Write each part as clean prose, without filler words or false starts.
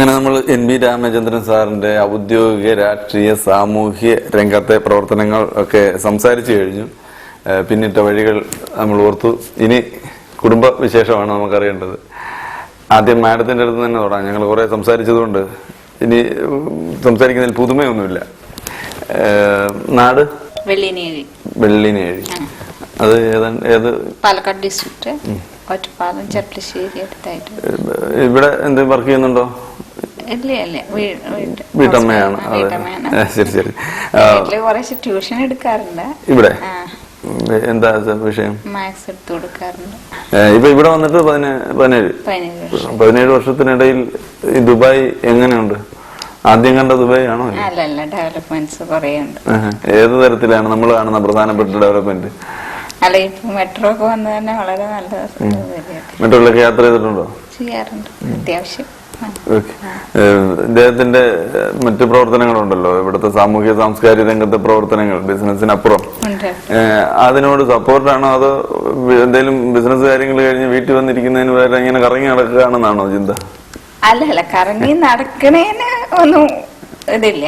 അങ്ങനെ നമ്മൾ NB രാമചന്ദ്രൻ സാറിന്റെ ഔദ്യോഗിക രാഷ്ട്രീയ സാമൂഹ്യ രംഗത്തെ പ്രവർത്തനങ്ങൾ ഒക്കെ സംസാരിച്ചു കഴിഞ്ഞു. പിന്നിട്ട വഴികൾ നമ്മൾ ഓർത്തു. ഇനി കുടുംബ വിശേഷമാണ് നമുക്കറിയേണ്ടത്. ആദ്യം മാഡത്തിന്റെ അടുത്ത് തന്നെ തുടങ്ങാം. ഞങ്ങൾ കുറെ സംസാരിച്ചതുകൊണ്ട് ഇനി സംസാരിക്കുന്നതിൽ പുതുമയൊന്നുമില്ല. നാട് വെള്ളിനേഴി. അത് ഏത് പാലക്കാട് ഡിസ്ട്രിക്ട് ഒറ്റപ്പാലം ചെർപ്പളശ്ശേരി അടുത്തായിട്ട്. ഇവിടെ എന്ത് വർക്ക് ചെയ്യുന്നുണ്ടോ? വീട്ടമ്മയാണ്. ശരി ശരി. കുറച്ച് ട്യൂഷൻ എടുക്കാറുണ്ട്. ഇവിടെ എന്താ വിഷയം? മാത്സ് എടുത്തു കൊടുക്കാറുണ്ട്. ഇപ്പൊ ഇവിടെ വന്നിട്ട് 17 വർഷത്തിനിടയിൽ ഈ ദുബായ് എങ്ങനെയുണ്ട്? ആദ്യം കണ്ട ദുബായ് ആണോ? അല്ലല്ല, ഡെവലപ്മെന്റ്സ് കുറെ ഉണ്ട്. ഏത് തരത്തിലാണ് നമ്മൾ കാണുന്ന പ്രധാനപ്പെട്ട ഡെവലപ്മെന്റ്? അല്ല, ഇപ്പൊ മെട്രോ ഒക്കെ വന്നു തന്നെ വളരെ നല്ല. മെട്രോയിലൊക്കെ യാത്ര ചെയ്തിട്ടുണ്ടോ? ചെയ്യാറുണ്ട്, അത്യാവശ്യം. ഇദ്ദേഹത്തിന്റെ മറ്റു പ്രവർത്തനങ്ങളുണ്ടല്ലോ, ഇവിടുത്തെ സാമൂഹ്യ സാംസ്കാരിക രംഗത്തെ പ്രവർത്തനങ്ങൾ, ബിസിനസിനപ്പുറം. അതിനോട് സപ്പോർട്ടാണോ അതോ എന്തെങ്കിലും ബിസിനസ് കാര്യങ്ങൾ കഴിഞ്ഞ് വീട്ടിൽ വന്നിരിക്കുന്നതിന് വേറെ ഇങ്ങനെ കറങ്ങി നടക്കുകയാണെന്നാണോ ചിന്ത? അല്ല, കറങ്ങി നടക്കണേന് ഒന്നും ഇതില്ല.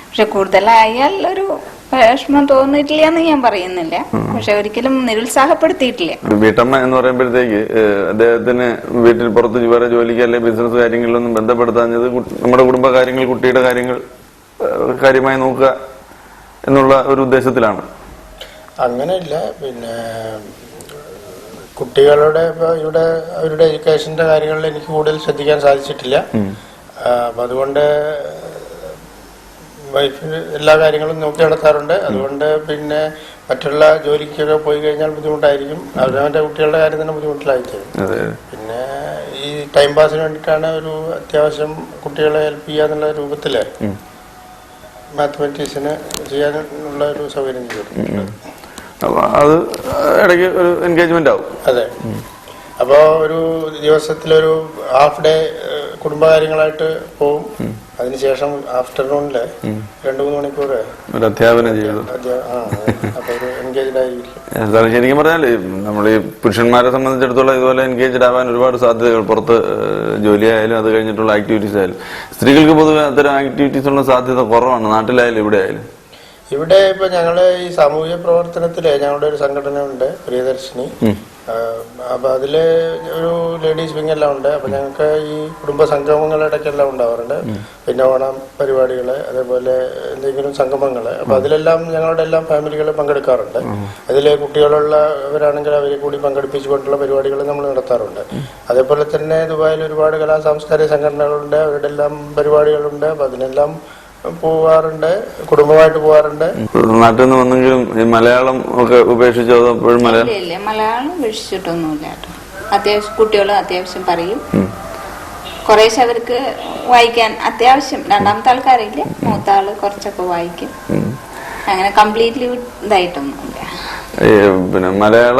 പക്ഷെ കൂടുതലായാൽ ഒരു വിഷമം തോന്നിയിട്ടില്ല എന്ന് ഞാൻ പറയുന്നില്ല. പക്ഷെ ഒരിക്കലും നിരുത്സാഹപ്പെടുത്തിയിട്ടില്ല. വീട്ടമ്മ എന്ന് പറയുമ്പോഴത്തേക്ക് അദ്ദേഹത്തിന് വീട്ടിൽ പുറത്ത് വേറെ ജോലിക്ക് അല്ലെങ്കിൽ ബിസിനസ് കാര്യങ്ങളിലൊന്നും ബന്ധപ്പെടുത്താഞ്ഞത് നമ്മുടെ കുടുംബ കാര്യങ്ങൾ, കുട്ടിയുടെ കാര്യങ്ങൾ കാര്യമായി നോക്കുക എന്നുള്ള ഒരു ഉദ്ദേശത്തിലാണ്. അങ്ങനെയില്ല. പിന്നെ കുട്ടികളുടെ ഇവിടെ അവരുടെ എഡ്യൂക്കേഷന്റെ കാര്യങ്ങളിൽ എനിക്ക് കൂടുതൽ ശ്രദ്ധിക്കാൻ സാധിച്ചിട്ടില്ല. അപ്പൊ അതുകൊണ്ട് വൈഫിന് എല്ലാ കാര്യങ്ങളും നോക്കി നടത്താറുണ്ട്. അതുകൊണ്ട് പിന്നെ മറ്റുള്ള ജോലിക്കൊക്കെ പോയി കഴിഞ്ഞാൽ ബുദ്ധിമുട്ടായിരിക്കും. അവരവന്റെ കുട്ടികളുടെ കാര്യം തന്നെ ബുദ്ധിമുട്ടിലായിത്തീരും. പിന്നെ ഈ ടൈം പാസിന് വേണ്ടിയിട്ടാണ് ഒരു അത്യാവശ്യം കുട്ടികളെ ഹെൽപ്പ് ചെയ്യാന്നുള്ള രൂപത്തില് മാത്തമാറ്റിക്സിന് ചെയ്യാനുള്ള ഒരു സൗകര്യം ചെയ്തിട്ടുണ്ട്. അത് ഇടയ്ക്ക് ഒരു എൻഗേജ്മെന്റ് ആവും. അതെ. അപ്പോൾ ഒരു ദിവസത്തിലൊരു ഹാഫ് ഡേ കുടുംബകാര്യങ്ങളായിട്ട് പോവും. അതിനുശേഷം ആഫ്റ്റർനൂണില് 2-3 മണിക്കൂർ അധ്യാപനം ചെയ്തു. അപ്പൊ ഒരു എൻഗേജ്ഡ് ആയിരിക്കും. ശരിക്കും പറഞ്ഞാല് നമ്മൾ ഈ പുരുഷന്മാരെ സംബന്ധിച്ചിടത്തോളം ഇതുപോലെ എൻഗേജ്ഡ് ആവാൻ ഒരുപാട് സാധ്യതകൾ, പുറത്ത് ജോലി ആയാലും അത് കഴിഞ്ഞിട്ടുള്ള ആക്ടിവിറ്റീസ് ആയാലും. സ്ത്രീകൾക്ക് പൊതുവെ അത്തരം ആക്ടിവിറ്റീസിനുള്ള സാധ്യത കുറവാണ്, നാട്ടിലായാലും ഇവിടെ ആയാലും. ഇവിടെ ഇപ്പൊ ഞങ്ങള് ഈ സാമൂഹ്യ പ്രവർത്തനത്തില് ഞങ്ങളുടെ ഒരു സംഘടന ഉണ്ട്, പ്രിയദർശിനി. അപ്പൊ അതില് ഒരു ലേഡീസ് വിങ് എല്ലാം ഉണ്ട്. അപ്പൊ ഞങ്ങൾക്ക് ഈ കുടുംബ സംഗമങ്ങൾ ഇടയ്ക്കെല്ലാം ഉണ്ടാവാറുണ്ട്. പിന്നെ ഓണം പരിപാടികള്, അതേപോലെ എന്തെങ്കിലും സംഗമങ്ങള്. അപ്പൊ അതിലെല്ലാം ഞങ്ങളുടെ എല്ലാം ഫാമിലികൾ പങ്കെടുക്കാറുണ്ട്. അതില് കുട്ടികളുള്ളവരാണെങ്കിൽ അവരെ കൂടി പങ്കെടുപ്പിച്ചുകൊണ്ടുള്ള പരിപാടികൾ നമ്മൾ നടത്താറുണ്ട്. അതേപോലെ തന്നെ ദുബായിൽ ഒരുപാട് കലാ സാംസ്കാരിക സംഘടനകളുണ്ട്, അവരുടെ എല്ലാം പരിപാടികളുണ്ട്. അപ്പൊ അതിനെല്ലാം പോവാറുണ്ട്, കുടുംബമായിട്ട് പോവാറുണ്ട്. നാട്ടിൽ നിന്ന് വന്നെങ്കിലും മലയാളം ഒക്കെ ഉപേക്ഷിച്ചോ? മലയാളം ഉപേക്ഷിച്ചിട്ടൊന്നുമില്ല. അത്യാവശ്യം കുട്ടികളും അത്യാവശ്യം പറയും. കുറേശ്ശെ അവർക്ക് വായിക്കാൻ അത്യാവശ്യം. രണ്ടാമത്തെ ആൾക്കാരില്ല, മൂത്ത ആള് കുറച്ചൊക്കെ വായിക്കും. അങ്ങനെ കംപ്ലീറ്റ്ലി ഇതായിട്ടൊന്നുമില്ല. പിന്നെ മലയാള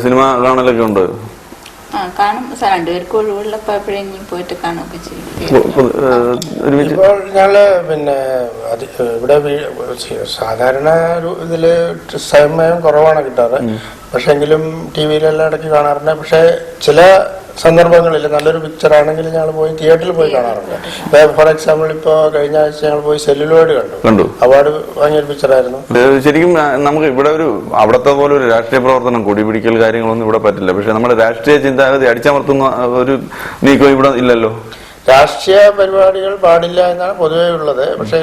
സിനിമ കാണലൊക്കെ ഉണ്ട്? കാണും. രണ്ടുപേർക്ക് ഒഴിവുള്ളപ്പോ എപ്പോഴെങ്കിലും പോയിട്ട് കാണുകയൊക്കെ ചെയ്യും. ഇപ്പോൾ ഞങ്ങള് പിന്നെ ഇവിടെ സാധാരണ ഇതില് സമയം കുറവാണ് കിട്ടാറ്. പക്ഷെ എങ്കിലും ടിവിയിലെല്ലാം ഇടയ്ക്ക് കാണാറുണ്ട്. പക്ഷെ ചില സന്ദർഭങ്ങളിൽ നല്ലൊരു പിക്ചർ ആണെങ്കിൽ ഞങ്ങൾ പോയി തിയേറ്ററിൽ പോയി കാണാറുണ്ട്. ഫോർ എക്സാമ്പിൾ ഇപ്പൊ കഴിഞ്ഞ ആഴ്ച ഞങ്ങൾ പോയി സെല്ലുലോയിഡ് കണ്ടു. അവാർഡ് വാങ്ങിയൊരു പിക്ചറായിരുന്നു. ശരിക്കും നമുക്ക് ഇവിടെ ഒരു അവിടത്തെ പോലെ ഒരു രാഷ്ട്രീയ പ്രവർത്തനം, കൊടിപിടിക്കൽ കാര്യങ്ങളൊന്നും ഇവിടെ പറ്റില്ല. പക്ഷെ നമ്മുടെ രാഷ്ട്രീയ ചിന്താഗതി അടിച്ചമർത്തുന്ന ഒരു നീക്കം ഇവിടെ ഇല്ലല്ലോ. രാഷ്ട്രീയ പരിപാടികൾ പാടില്ല എന്നാണ് പൊതുവേ ഉള്ളത്. പക്ഷെ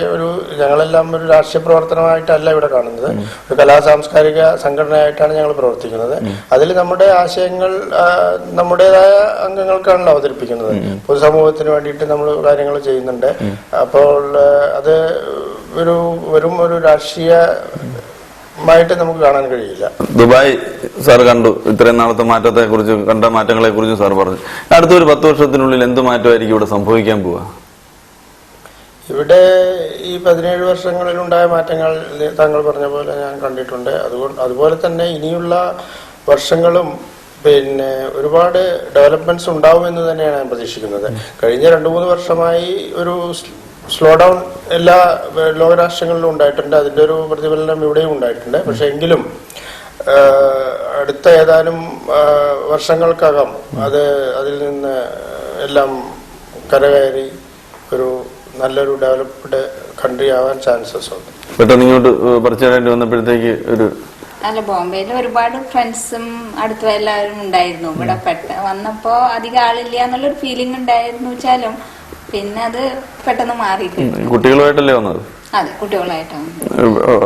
ഞങ്ങളെല്ലാം ഒരു രാഷ്ട്രീയ പ്രവർത്തനമായിട്ടല്ല ഇവിടെ കാണുന്നത്. ഒരു കലാ സാംസ്കാരിക സംഘടനയായിട്ടാണ് ഞങ്ങൾ പ്രവർത്തിക്കുന്നത്. അതിൽ നമ്മുടെ ആശയങ്ങൾ നമ്മുടേതായ അംഗങ്ങൾക്കാണല്ലോ അവതരിപ്പിക്കുന്നത്. പൊതുസമൂഹത്തിന് വേണ്ടിയിട്ട് നമ്മൾ കാര്യങ്ങൾ ചെയ്യുന്നുണ്ട്. അപ്പോൾ അത് വെറും ഒരു രാഷ്ട്രീയ ായിട്ട് നമുക്ക് കാണാൻ കഴിയില്ല. ദുബായ് സാർ കണ്ടു, ഇത്രയും നാളത്തെ മാറ്റത്തെ കുറിച്ച്, കണ്ട മാറ്റങ്ങളെ കുറിച്ച് സാർ പറഞ്ഞു. അടുത്തൊരു 10 വർഷത്തിനുള്ളിൽ എന്ത് മാറ്റമായിരിക്കും ഇവിടെ സംഭവിക്കാൻ പോവാ? ഇവിടെ ഈ 17 വർഷങ്ങളിലുണ്ടായ മാറ്റങ്ങൾ താങ്കൾ പറഞ്ഞ പോലെ ഞാൻ കണ്ടിട്ടുണ്ട്. അതുപോലെ തന്നെ ഇനിയുള്ള വർഷങ്ങളും പിന്നെ ഒരുപാട് ഡെവലപ്മെന്റ്സ് ഉണ്ടാവുമെന്ന് തന്നെയാണ് ഞാൻ പ്രതീക്ഷിക്കുന്നത്. കഴിഞ്ഞ 2-3 വർഷമായി ഒരു സ്ലോ ഡൗൺ എല്ലാ ലോകരാഷ്ട്രങ്ങളിലും ഉണ്ടായിട്ടുണ്ട്. അതിന്റെ ഒരു പ്രതിഫലനം ഇവിടെയും ഉണ്ടായിട്ടുണ്ട്. പക്ഷെ എങ്കിലും അടുത്ത ഏതാനും വർഷങ്ങൾക്കകം അതിൽ നിന്ന് എല്ലാം കരകയറി ഒരു നല്ലൊരു ഡെവലപ്ഡ് കൺട്രി ആവാൻ ചാൻസസ് ഉണ്ട്. പെട്ടെന്ന് ഇങ്ങോട്ട് പറിച്ചിടേണ്ടി വന്നപ്പോഴത്തേക്ക് ഒരു അല്ല, ബോംബെയിൽ ഒരുപാട് ഫ്രണ്ട്സും അടുത്ത എല്ലാവരും ഉണ്ടായിരുന്നു. ഇവിടെ വന്നപ്പോ അധികം ആളില്ല എന്നുള്ളൊരു ഫീലിംഗ് ഉണ്ടായിരുന്നു വെച്ചാലും പിന്നെ അത് പെട്ടെന്ന് മാറി. കുട്ടികളുമായിട്ടല്ലേ വന്നത്? അതെ, കുട്ടികളായിട്ടാണ്.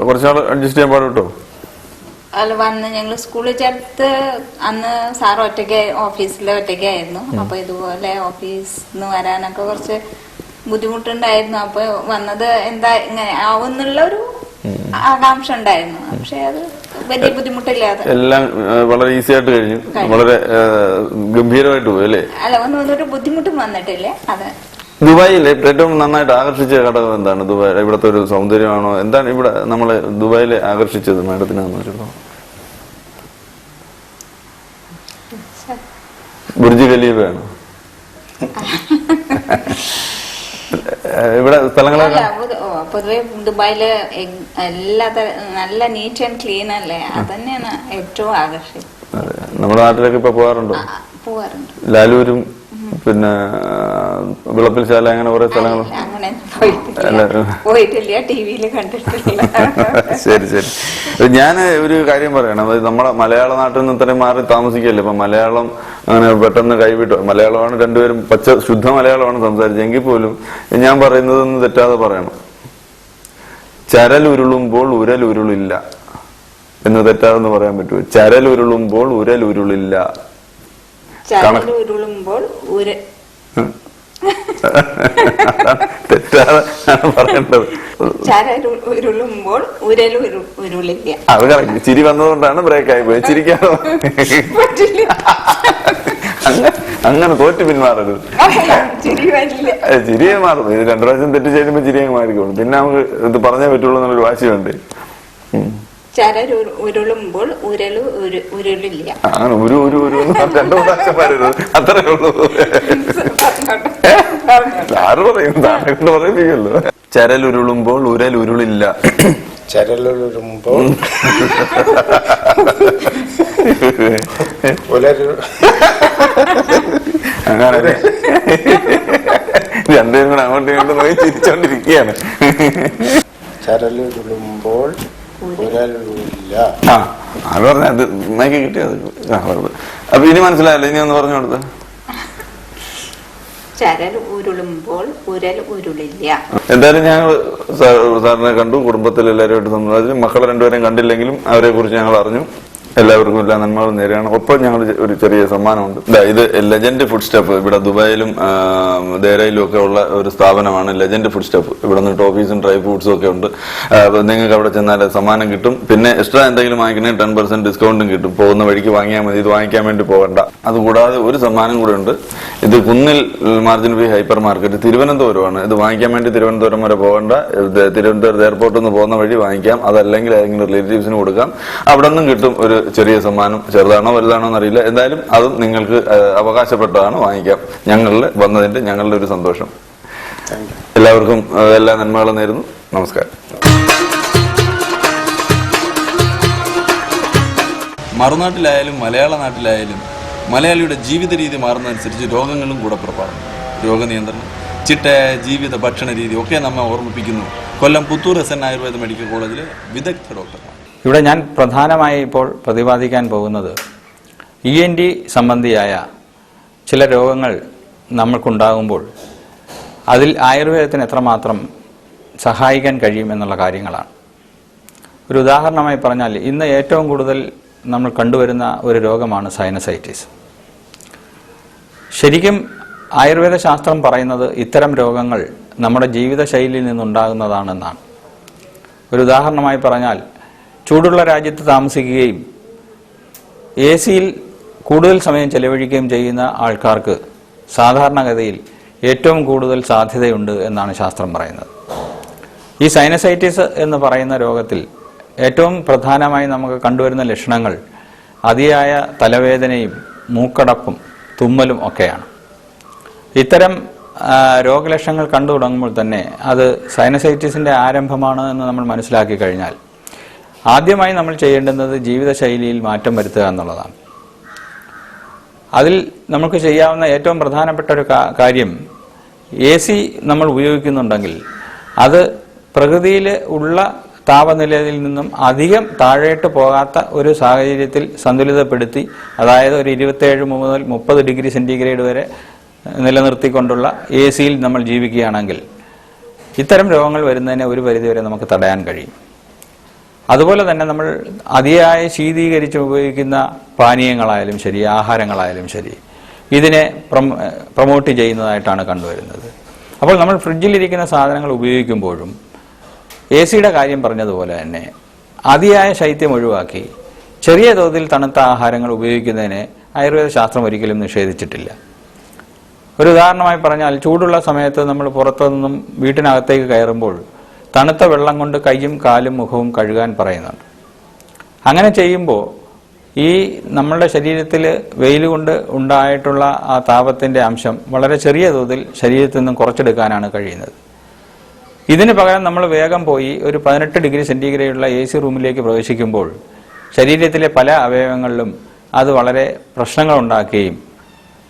കുറച്ചാൾ അഡ്ജസ്റ്റ് ചെയ്യാൻ പാടുട്ടോ? അല്ല, വന്ന് ഞങ്ങൾ സ്കൂളിൽ ചേർത്ത് അന്ന് സാർ ഓഫീസിലെ ഒറ്റയ്ക്കായിരുന്നു. അപ്പൊ ഇതുപോലെ ഓഫീസിൽ നിന്ന് വരാനൊക്കെ കുറച്ച് ബുദ്ധിമുട്ടുണ്ടായിരുന്നു. അപ്പൊ വന്നത് എന്താ ഇങ്ങനെ ആവുന്നുള്ള ഒരു ആകാംക്ഷ ഉണ്ടായിരുന്നു. പക്ഷെ അത് വലിയ ബുദ്ധിമുട്ടില്ലാതെ എല്ലാം വളരെ ഈസി ആയിട്ട് കഴിഞ്ഞു. വളരെ ഗംഭീരമായിട്ട് പോയി അല്ലേ? അല്ല, ഒന്നും ബുദ്ധിമുട്ടും വന്നിട്ടില്ലേ. അതെ. ദുബായിൽ ഏറ്റവും നന്നായിട്ട് ആകർഷിച്ച ഘടകം എന്താണ്? ദുബായ് ഇവിടുത്തെ ഒരു സൗന്ദര്യമാണോ? എന്താണ് ഇവിടെ നമ്മളെ ദുബായിലെ ആകർഷിച്ചത് മാഡത്തിനാന്ന് വെച്ചോ? ബുർജ് ഖലീഫയാണോ? ഇവിടെ സ്ഥലങ്ങളൊക്കെ പൊതുവെ ദുബായില് നല്ല നീറ്റ് ആൻഡ് ക്ലീൻ അല്ലേ? അതന്നെയാണ് ഏറ്റവും ആകർഷിച്ചത്. നമ്മുടെ നാട്ടിലൊക്കെ ഇപ്പൊ പോകാറുണ്ടോ? പോവാറുണ്ട്. ലാലൂരും പിന്നെ വിളപ്പിൽശാല അങ്ങനെ കുറെ സ്ഥലങ്ങളും അങ്ങനെ പോയിട്ടില്ല, ടിവിയിൽ കണ്ടിട്ടില്ല. ശരി ശരി. ഞാൻ ഒരു കാര്യം പറയണം. അത് നമ്മളെ മലയാള നാട്ടിൽ നിന്ന് ഇത്രയും മാറി താമസിക്കല്ലേ. ഇപ്പൊ മലയാളം അങ്ങനെ പെട്ടെന്ന് കൈവിട്ടു. മലയാളമാണ് രണ്ടുപേരും ശുദ്ധ മലയാളമാണ് സംസാരിച്ചത്. എങ്കിൽ പോലും ഞാൻ പറയുന്നതൊന്നും തെറ്റാതെ പറയണം. ചരലുരുളുമ്പോൾ ഉരലുരുളില്ല എന്ന് തെറ്റാതെന്ന് പറയാൻ പറ്റുമോ? ചരലുരുളുമ്പോൾ ഉരലുരുളില്ല. ഉരുളുമ്പോൾ തെറ്റാതെ പറയേണ്ടത്. ഉരുളുമ്പോൾ ഉരുളില്ല. അത് കറക്റ്റ്. ചിരി വന്നതുകൊണ്ടാണ് ബ്രേക്ക് ആയി പോയത്. ചിരിക്കാതെ അങ്ങനെ തോറ്റ് പിന്മാറരുത്. ചിരിയെ മാറും. ഇത് 2 പ്രാവശ്യം തെറ്റ് ചെയ്യുമ്പോ ചിരിയെ മാറിക്കോളും. പിന്നെ നമുക്ക് ഇത് പറഞ്ഞേ പറ്റുള്ളൂ എന്നുള്ളൊരു വാശിയുണ്ട്. ഉരുളുമ്പോൾ ഉരുളില്ല. അങ്ങനെ ഒരു 2 പ്രാവശ്യം വരരുത്. അത്രേ ഉള്ളൂ. ആര് പറയും? താനെ കൊണ്ട് പറയിപ്പിക്കല്ലോ. ചരലുരുളുമ്പോൾ ഉരലുരുളില്ല. ചരലുരുളുമ്പോൾ അങ്ങനെ രണ്ടുപേരും കൂടെ അങ്ങോട്ടും ഇങ്ങോട്ടും പോയി ചിരിച്ചോണ്ടിരിക്കുകയാണ്. ചരലുരുളുമ്പോൾ അത് പറഞ്ഞ അത് മയക്കി കിട്ടിയത്. അപ്പൊ ഇനി മനസ്സിലായല്ലോ. ഇനി ഒന്ന് പറഞ്ഞു കൊടുത്ത എന്തായാലും ഞങ്ങൾ സാറിനെ കണ്ടു. കുടുംബത്തിൽ എല്ലാവരുമായിട്ട് സംസാരിച്ചു. മക്കളെ 2പേരെയും കണ്ടില്ലെങ്കിലും അവരെ കുറിച്ച് ഞങ്ങൾ അറിഞ്ഞു. എല്ലാവർക്കും എല്ലാ നന്മകളും നേരെയാണ്. ഒപ്പം ഞങ്ങൾ ഒരു ചെറിയ സമ്മാനമുണ്ട്. ഇത് ലെജൻഡ് ഫുഡ് സ്റ്റഫ്. ഇവിടെ ദുബായിലും ദേരയിലും ഒക്കെ ഉള്ള ഒരു സ്ഥാപനമാണ് ലെജൻഡ് ഫുഡ് സ്റ്റഫ്. ഇവിടെ നിന്ന് ടോഫീസും ഡ്രൈ ഫ്രൂട്ട്സും ഒക്കെ ഉണ്ട്. നിങ്ങൾക്ക് അവിടെ ചെന്നാൽ സമ്മാനം കിട്ടും. പിന്നെ എക്സ്ട്രാ എന്തെങ്കിലും വാങ്ങിക്കണമെങ്കിൽ 10% ഡിസ്കൗണ്ടും കിട്ടും. പോകുന്ന വഴിക്ക് വാങ്ങിയാൽ മതി. ഇത് വാങ്ങിക്കാൻ വേണ്ടി പോകണ്ട. അതുകൂടാതെ ഒരു സമ്മാനം കൂടെ ഉണ്ട്. ഇത് കുന്നിൽ മാർജിൻ ബി ഹൈപ്പർ മാർക്കറ്റ് തിരുവനന്തപുരമാണ്. ഇത് വാങ്ങിക്കാൻ വേണ്ടി തിരുവനന്തപുരം വരെ പോകണ്ട. തിരുവനന്തപുരത്ത് എയർപോർട്ടിൽ നിന്ന് പോകുന്ന വഴി വാങ്ങിക്കാം. അതല്ലെങ്കിൽ ഏതെങ്കിലും റിലേറ്റീവ്സിന് കൊടുക്കാം. അവിടെ നിന്നും കിട്ടും ഒരു ചെറിയ സമ്മാനം. ചെറുതാണോ വലുതാണോ എന്നറിയില്ല. എന്തായാലും അതും നിങ്ങൾക്ക് അവകാശപ്പെട്ടതാണ്. വാങ്ങിക്കാം. ഞങ്ങളിൽ വന്നതിന്റെ ഞങ്ങളുടെ ഒരു സന്തോഷം. എല്ലാവർക്കും എല്ലാ നന്മകളും നേരുന്നു. നമസ്കാരം. മറുനാട്ടിലായാലും മലയാള നാട്ടിലായാലും മലയാളിയുടെ ജീവിത രീതി മാറുന്നതനുസരിച്ച് രോഗങ്ങളും കൂടെ പുറപ്പാടും. രോഗനിയന്ത്രണം, ചിട്ടയായ ജീവിത ഭക്ഷണ രീതി ഒക്കെ നമ്മെ ഓർമ്മിപ്പിക്കുന്നു കൊല്ലം പുത്തൂർ SN ആയുർവേദ മെഡിക്കൽ കോളേജിലെ വിദഗ്ധ ഡോക്ടർമാർ. ഇവിടെ ഞാൻ പ്രധാനമായി ഇപ്പോൾ പ്രതിപാദിക്കാൻ പോകുന്നത് ENT സംബന്ധിയായ ചില രോഗങ്ങൾ നമ്മൾക്കുണ്ടാകുമ്പോൾ അതിൽ ആയുർവേദത്തിന് എത്രമാത്രം സഹായിക്കാൻ കഴിയുമെന്നുള്ള കാര്യങ്ങളാണ്. ഒരു ഉദാഹരണമായി പറഞ്ഞാൽ ഇന്ന് ഏറ്റവും കൂടുതൽ നമ്മൾ കണ്ടുവരുന്ന ഒരു രോഗമാണ് സൈനസൈറ്റിസ്. ശരിക്കും ആയുർവേദ ശാസ്ത്രം പറയുന്നത് ഇത്തരം രോഗങ്ങൾ നമ്മുടെ ജീവിതശൈലിയിൽ നിന്നുണ്ടാകുന്നതാണെന്നാണ്. ഒരു ഉദാഹരണമായി പറഞ്ഞാൽ ചൂടുള്ള രാജ്യത്ത് താമസിക്കുകയും AC-യിൽ കൂടുതൽ സമയം ചെലവഴിക്കുകയും ചെയ്യുന്ന ആൾക്കാർക്ക് സാധാരണഗതിയിൽ ഏറ്റവും കൂടുതൽ സാധ്യതയുണ്ട് എന്നാണ് ശാസ്ത്രം പറയുന്നത്. ഈ സൈനസൈറ്റിസ് എന്ന് പറയുന്ന രോഗത്തിൽ ഏറ്റവും പ്രധാനമായി നമുക്ക് കണ്ടുവരുന്ന ലക്ഷണങ്ങൾ അതിയായ തലവേദനയും മൂക്കടപ്പും തുമ്മലും ഒക്കെയാണ്. ഇത്തരം രോഗലക്ഷണങ്ങൾ കണ്ടു തുടങ്ങുമ്പോൾ തന്നെ അത് സൈനസൈറ്റിസിൻ്റെ ആരംഭമാണ് എന്ന് നമ്മൾ മനസ്സിലാക്കി കഴിഞ്ഞാൽ ആദ്യമായി നമ്മൾ ചെയ്യേണ്ടുന്നത് ജീവിതശൈലിയിൽ മാറ്റം വരുത്തുക എന്നുള്ളതാണ്. അതിൽ നമുക്ക് ചെയ്യാവുന്ന ഏറ്റവും പ്രധാനപ്പെട്ട ഒരു കാര്യം AC നമ്മൾ ഉപയോഗിക്കുന്നുണ്ടെങ്കിൽ അത് പ്രകൃതിയിൽ ഉള്ള താപനിലയിൽ നിന്നും അധികം താഴേട്ട് പോകാത്ത ഒരു സാഹചര്യത്തിൽ സന്തുലിതപ്പെടുത്തി, അതായത് ഒരു 27 മുതൽ 30 ഡിഗ്രി സെൻറ്റിഗ്രേഡ് വരെ നിലനിർത്തിക്കൊണ്ടുള്ള AC-യിൽ നമ്മൾ ജീവിക്കുകയാണെങ്കിൽ ഇത്തരം രോഗങ്ങൾ വരുന്നതിനെ ഒരു പരിധിവരെ നമുക്ക് തടയാൻ കഴിയും. അതുപോലെ തന്നെ നമ്മൾ അതിയായ ശീതീകരിച്ച് ഉപയോഗിക്കുന്ന പാനീയങ്ങളായാലും ശരി, ആഹാരങ്ങളായാലും ശരി, ഇതിനെ പ്രൊമോട്ട് ചെയ്യുന്നതായിട്ടാണ് കണ്ടുവരുന്നത്. അപ്പോൾ നമ്മൾ ഫ്രിഡ്ജിലിരിക്കുന്ന സാധനങ്ങൾ ഉപയോഗിക്കുമ്പോഴും AC-യുടെ കാര്യം പറഞ്ഞതുപോലെ തന്നെ അതിയായ ശൈത്യം ഒഴിവാക്കി ചെറിയ തോതിൽ തണുത്ത ആഹാരങ്ങൾ ഉപയോഗിക്കുന്നതിനെ ആയുർവേദ ശാസ്ത്രം ഒരിക്കലും നിഷേധിച്ചിട്ടില്ല. ഒരു ഉദാഹരണമായി പറഞ്ഞാൽ, ചൂടുള്ള സമയത്ത് നമ്മൾ പുറത്തുനിന്നും വീട്ടിനകത്തേക്ക് കയറുമ്പോൾ തണുത്ത വെള്ളം കൊണ്ട് കൈയും കാലും മുഖവും കഴുകാൻ പറയുന്നുണ്ട്. അങ്ങനെ ചെയ്യുമ്പോൾ ഈ നമ്മളുടെ ശരീരത്തിൽ വെയിൽ കൊണ്ട് ഉണ്ടായിട്ടുള്ള ആ താപത്തിൻ്റെ അംശം വളരെ ചെറിയ തോതിൽ ശരീരത്തിൽ നിന്നും കുറച്ചെടുക്കാനാണ് കഴിയുന്നത്. ഇതിന് പകരം നമ്മൾ വേഗം പോയി ഒരു 18 ഡിഗ്രി സെൻറ്റിഗ്രേഡുള്ള AC റൂമിലേക്ക് പ്രവേശിക്കുമ്പോൾ ശരീരത്തിലെ പല അവയവങ്ങളിലും അത് വളരെ പ്രശ്നങ്ങൾ ഉണ്ടാക്കുകയും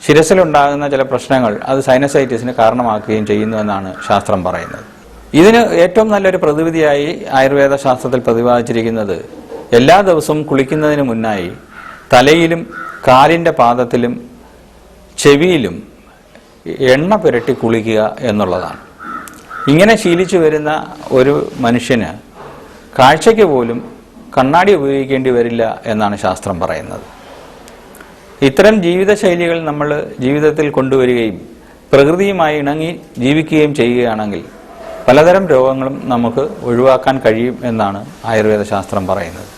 ശിരസിലുണ്ടാകുന്ന ചില പ്രശ്നങ്ങൾ അത് സൈനസൈറ്റിസിന് കാരണമാക്കുകയും ചെയ്യുന്നുവെന്നാണ് ശാസ്ത്രം പറയുന്നത്. ഇതിന് ഏറ്റവും നല്ലൊരു പ്രതിവിധിയായി ആയുർവേദ ശാസ്ത്രത്തിൽ പ്രതിപാദിച്ചിരിക്കുന്നത് എല്ലാ ദിവസവും കുളിക്കുന്നതിന് മുന്നായി തലയിലും കാലിൻ്റെ പാദത്തിലും ചെവിയിലും എണ്ണ പുരട്ടി കുളിക്കുക എന്നുള്ളതാണ്. ഇങ്ങനെ ശീലിച്ചു വരുന്ന ഒരു മനുഷ്യന് കാഴ്ചയ്ക്ക് പോലും കണ്ണാടി ഉപയോഗിക്കേണ്ടി വരില്ല എന്നാണ് ശാസ്ത്രം പറയുന്നത്. ഇത്തരം ജീവിതശൈലികൾ നമ്മൾ ജീവിതത്തിൽ കൊണ്ടുവരികയും പ്രകൃതിയുമായി ഇണങ്ങി ജീവിക്കുകയും ചെയ്യുകയാണെങ്കിൽ പലതരം രോഗങ്ങളും നമുക്ക് ഒഴിവാക്കാൻ കഴിയും എന്നാണ് ആയുർവേദ ശാസ്ത്രം പറയുന്നത്.